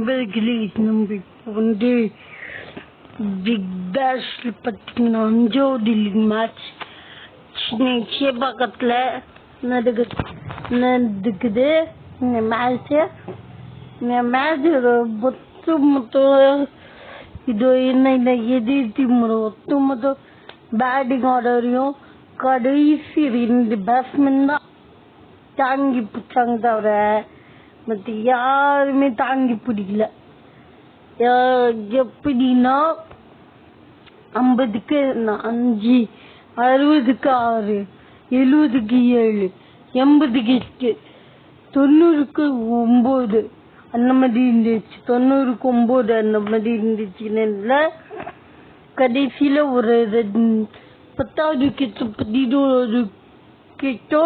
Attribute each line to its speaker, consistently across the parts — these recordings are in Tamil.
Speaker 1: நண்பர்களே, நம்ம இப்போ பிக் பேஷ்ல பார்த்தீங்கன்னா 5வது லீக் மேட்ச் சேப்பாக்கத்தில் நடக்குது. இந்த மேட்சோட மொத்தம் இது என்ன எதிர் டீமோட ஒட்டுமொத்த பேட்டிங் ஆர்டரையும் கடைசி 2 பேட்ஸ்மேன் தான் தாங்கி பிடிச்சாங்க, தவிர மற்ற யாருமே தாங்கி பிடிக்கல. எப்படின்னா 50க்கு 5, 60க்கு 6, 70க்கு 7, 80க்கு 8, 90க்கு 9 அந்த மாதிரி இருந்துச்சு. 90க்கு 9 அந்த மாதிரி இருந்துச்சுன்னு கடைசியில ஒரு 10வது விக்கெட் 11 விக்கெட்டோ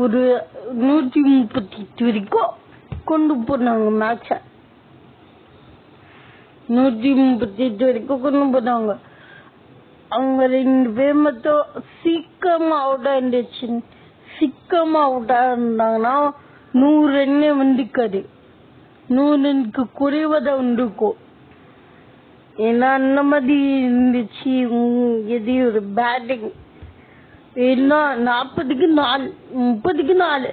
Speaker 1: ஒரு 138 வரைக்கும் கொண்டு போனாங்க. மேட்ச 138 வரைக்கும் கொண்டு போனாங்க. அவங்க 2 பேர் மட்டும் சீக்கிரமா அவுட்டா இருந்தாங்கன்னா 100 ரன்னே வந்துக்காது, 100 ரன்னுக்கு குறைவா தான் வந்திருக்கும். ஏன்னா அந்த மாதிரி இருந்துச்சு எது ஒரு பேட்டிங். ஏன்னா 40க்கு 4, 30க்கு 4,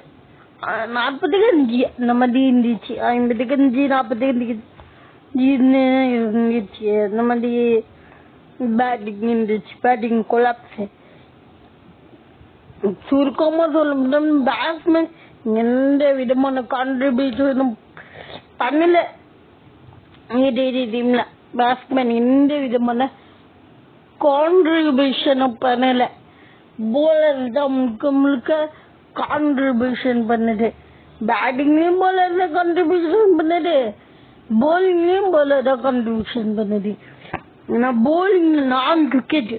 Speaker 1: 40க்கு 5 அந்த மாதிரி இருந்துச்சு. 50க்கு 5, 40க்கு 5 இருந்துச்சு. அந்த மாதிரி பேட்டிங் இருந்துச்சு. Batting collapse. சுருக்கமா சொல்ல முடியும், பேட்ஸ்மேன் எந்த விதமான கான்ட்ரிபியூஷனும் பண்ணல. டீம்ல பேட்ஸ்மேன் எந்த விதமான கான்ட்ரிபியூஷனும் பண்ணல. போலர் தான் முழுக்க கான்ட்ரிபியூஷன் பண்ணுது. பேட்டிங்லயும் போலர் தான் கான்ட்ரிபியூஷன் பண்ணுது, போலிங்லயும் போலர் தான் கான்ட்ரிபியூஷன் பண்ணுது. ஏன்னா போலிங்ல 4 விக்கெட்,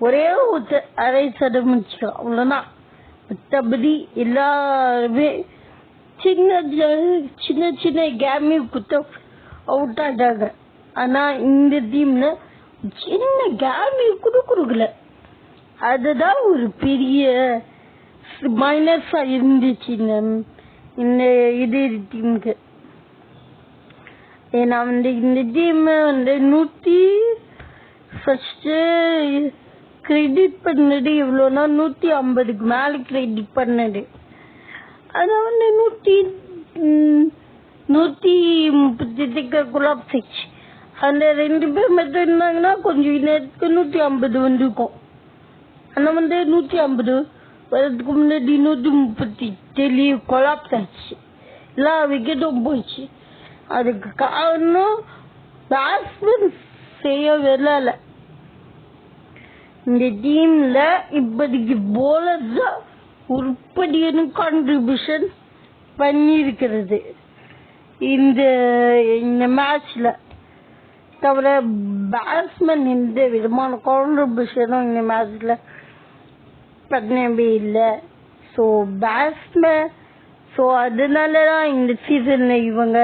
Speaker 1: ஒரே ஒரு அரை சதம் அவ்வளவுதான். மற்றபடி எல்லாருமே சின்ன சின்ன கேமி குத்த அவுட் ஆட்டாங்க. ஆனா இந்த டீம்ல சின்ன கேமி கூட கொடுக்கல. அதுதான் ஒரு பெரிய மைனஸா இருந்துச்சு இந்த இது டீமுக்கு. ஏன்னா இந்த டீம் ஃபர்ஸ்ட் கிரெடிட் பண்ணது எவ்வளோனா 150க்கு மேல கிரெடிட் பண்ணது. அதை 138 குலாப் செச்சு. அந்த 2 பேர் மட்டும் இருந்தாங்கன்னா கொஞ்சம் நேரத்துக்கு 150 வந்திருக்கும். ஆனா 150 வரதுக்கு முன்னாடி 138 கொலாப்ஸ் ஆச்சு. எல்லா விக்கெட்டும் போயிடுச்சு. அதுக்கு காரணம் பேட்ஸ்மேன் செய்ய விளையாடல. இந்த டீம்ல இப்போதைக்கு போலர் தான் உருப்படியான கான்ட்ரிபியூஷன் பண்ணியிருக்கிறது இந்த மேட்ச்ல. தவிர பேட்ஸ்மேன் எந்த விதமான கான்ட்ரிபியூஷனும் இந்த மேட்ச்ல பண்ணவே இல்லை. ஸோ பேட்ஸ்மேன் அதனாலதான் இந்த சீசன்ல இவங்க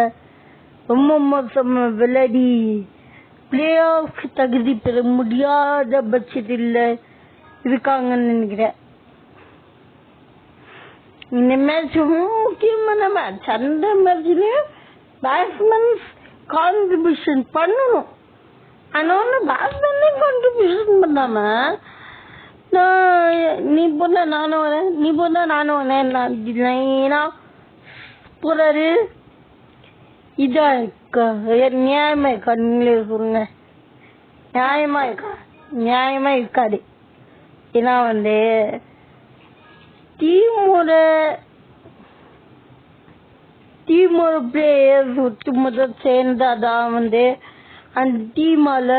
Speaker 1: ரொம்ப மோசமா விளையாடி பிளே ஆஃப் தகுதி பெற முடியாத பட்சத்தில் இருக்காங்கன்னு நினைக்கிறேன். இந்த மேட்ச் முக்கியமான மேட்ச். அந்த மேட்ச்லயும் பேட்ஸ்மேன் கான்ட்ரிபியூஷன் பண்ணணும். ஆனா பேட்ஸ்மேனே கான்ட்ரிபியூஷன் பண்ணாம நீ போனா நானும் வரேன் போறாரு. இதா இருக்கா? நியாயமா இருக்கா? நீங்களே சொல்லுங்க. நியாயமா இருக்காது. ஏன்னா டீமோட பிளேயர்ஸ் ஒட்டுமொத்த சேர்ந்தாதான் அந்த டீமால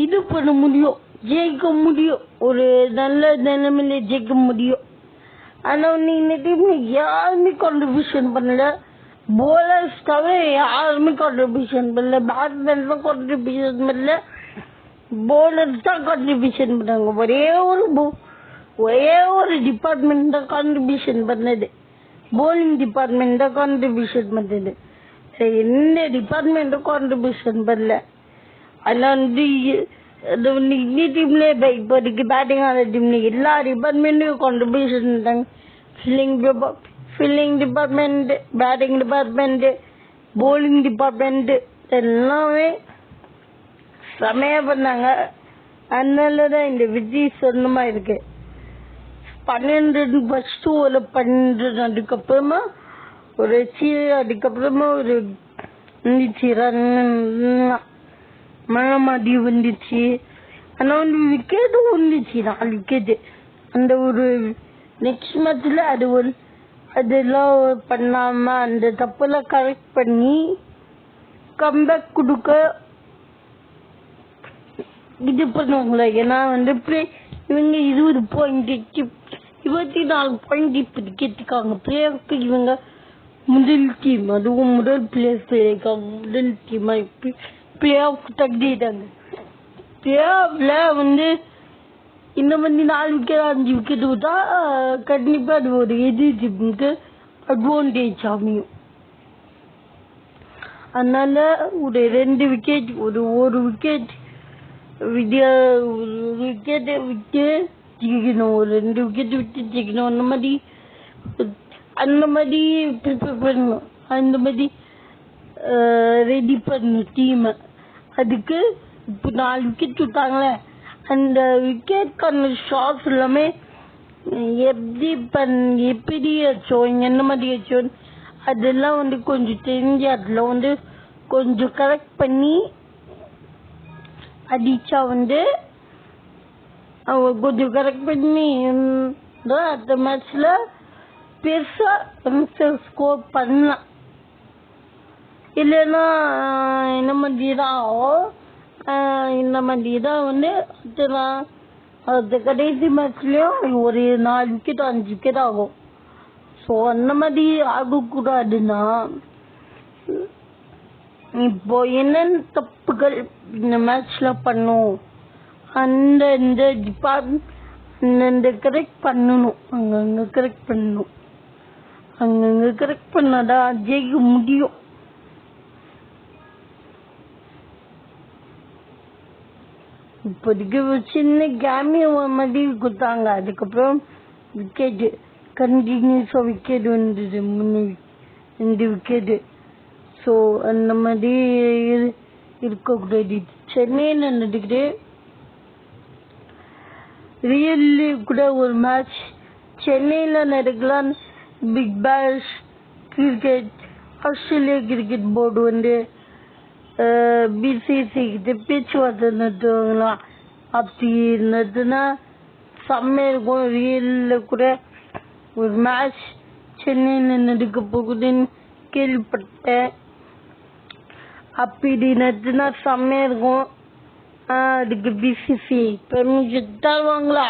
Speaker 1: இது பண்ண முடியும், ஜெயிக்க முடியும், ஒரு நல்ல நிலைமையில ஜெயிக்க முடியும். ஆனா இந்த டீம்ல யாருமே கான்ட்ரிபியூஷன் பண்ணல. போலர்ஸ் தவிர யாருமே கான்ட்ரிபியூஷன் பண்ணல. பேட்ஸ்மேன் தான் கான்ட்ரிபியூஷன் பண்ணல, போலர்ஸ் தான் கான்ட்ரிபியூஷன் பண்ணாங்க. ஒரே ஒரு டிபார்ட்மெண்ட் தான் கான்ட்ரிபியூஷன் பண்ணது, போலிங் டிபார்ட்மெண்ட் தான் கான்ட்ரிபியூஷன் பண்ணது. சரி, எந்த டிபார்ட்மெண்ட்டும் கான்ட்ரிபியூஷன் பண்ணல. அதெல்லாம் இந்த டீம்ல இப்போதைக்கு பேட்டிங் ஆன டீம்ல எல்லா டிபார்ட்மெண்ட்டும் கான்ட்ரிபியூஷன் பண்ணாங்க. Fielding department, batting department, bowling department எல்லாமே செமையா பண்ணாங்க. அதனாலதான் இந்த விஜய் சொன்னமா இருக்கு. 12 ஃபர்ஸ்ட் ஒரு 12 அதுக்கப்புறமா ஒரு அதுக்கப்புறமா ஒரு வந்துச்சு மழமாடி வந்துச்சு. ஆனா வந்து விக்கெட்டும் வந்துச்சு 4 விக்கெட். அந்த ஒரு நெக்ஸ்ட் மேட்ச்ல அதெல்லாம் பண்ணாம அந்த தப்பெல்லாம் கரெக்ட் பண்ணி கம்பேக் கொடுக்க இது பண்ணுவாங்களே. ஏன்னா வந்து இவங்க 20 பாயிண்ட் 24 பாயிண்ட் இப்ப கேட்டுக்காங்க. பிளேயருக்கு இவங்க முதல் டீம், அதுவும் முதல் பிளேயர்ஸ் இருக்காங்க. முதல் டீமா பிளே ஆஃப் தங்கிட்டாங்க. பிளே ஆஃப்ல வந்து இந்த மாதிரி 4 விக்கெட் 5 விக்கெட் விட்டா கண்டிப்பா அது ஒரு எதிர் டீமுக்கு அட்வான்டேஜ் அமையும். அதனால ஒரு 2 விக்கெட் ஒரு விக்கெட் விக்கெட் விட்டு ஜெயிக்கணும். ஒரு 2 விக்கெட் விட்டு ஜெயிக்கணும். அந்த மாதிரி ப்ரிப்பேர் பண்ணணும். அந்த மாதிரி ரெடி பண்ணணும் டீம். அதுக்கு இப்போ 4 விக்கெட் விட்டாங்களே, அந்த விக்கெட்கான ஷாட்ஸ் எல்லாமே எப்படி வச்சோம், என்ன மாதிரி வச்சோம், அதெல்லாம் வந்து கொஞ்சம் தெரிஞ்சு அதுல வந்து கொஞ்சம் கரெக்ட் பண்ணி அடிச்சா வந்து கொஞ்சம் கரெக்ட் பண்ணி அந்த மேட்ச்ல பெருசா ஸ்கோர் பண்ணலாம். இல்லைன்னா இந்த மாதிரி தான் வந்து அந்த கடைசி மேட்ச்லயும் ஒரு 4 விக்கெட் 5 விக்கெட் ஆகும். ஸோ அந்த மாதிரி ஆகக்கூடாதுன்னா இப்போ என்னென்ன தப்புகள் இந்த மேட்ச்ல பண்ணும், அந்த டிபார்ட்மெண்ட் கரெக்ட் பண்ணணும். அங்கங்க கரெக்ட் பண்ணாதான் ஜெயிக்க முடியும். இப்போதைக்கு சின்ன கேமியோ மாதிரி கொடுத்தாங்க. அதுக்கப்புறம் விக்கெட் கண்டினியூஸா விக்கெட் வந்தது, 2 விக்கெட். ஸோ அந்த மாதிரி இருக்கக்கூடாது. சென்னையில் நடந்துக்கிட்டு ரியல்லி கூட ஒரு மேட்ச் சென்னையில நடக்கலாம். Big bash cricket Australia cricket board வந்து பிசிசி கிட்ட பேச்சுவார்த்தை நடத்துவாங்களாம். அப்படி இருந்ததுன்னா செம்மையா இருக்கும். ரியல்ல கூட ஒரு மேட்ச் சென்னையில நடக்க போகுதுன்னு கேள்விப்பட்டேன். அப்படி நடத்துனா செம்மையா இருக்கும். அதுக்கு பிசிசி பெர்மிஷன் தருவாங்களா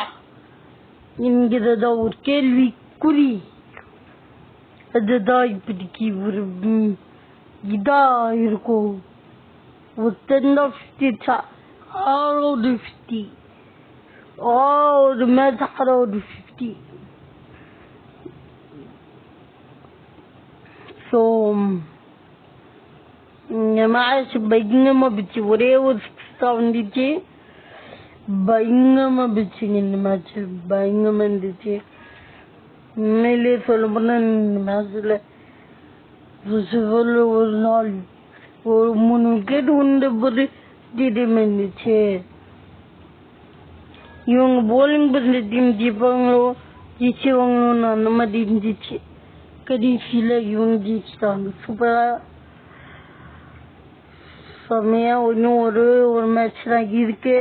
Speaker 1: என்கிறதா ஒரு கேள்விக்குறி. அதுதான் இப்படிக்கு ஒரு இதா இருக்கும். ஒரு 10 of 50 out of 50 ஒரு மேட்ச் out of 50. ஸோ இந்த மேட்ச் பயங்கரமா பிடிச்சி, ஒரே ஒரு 6 தான் வந்துச்சு. பயங்கரமா பிடிச்சிங்க இந்த மேட்ச், பயங்கரமா இருந்துச்சு. உண்மையிலேயே சொல்ல போனா இந்த மேட்ச்ல ஒரு 3 விக்கெட் உண்டு போது டீம் இருந்துச்சு. இவங்க போலிங் பண்ண டீம் ஜெயிச்சவங்களும் அந்த மாதிரி இருந்துச்சு. கடைசியில இவங்க ஜெயிச்சிட்டாங்க. சூப்பரா செம்மையா. இன்னும் ஒரு மேட்ச் தான் இருக்கு.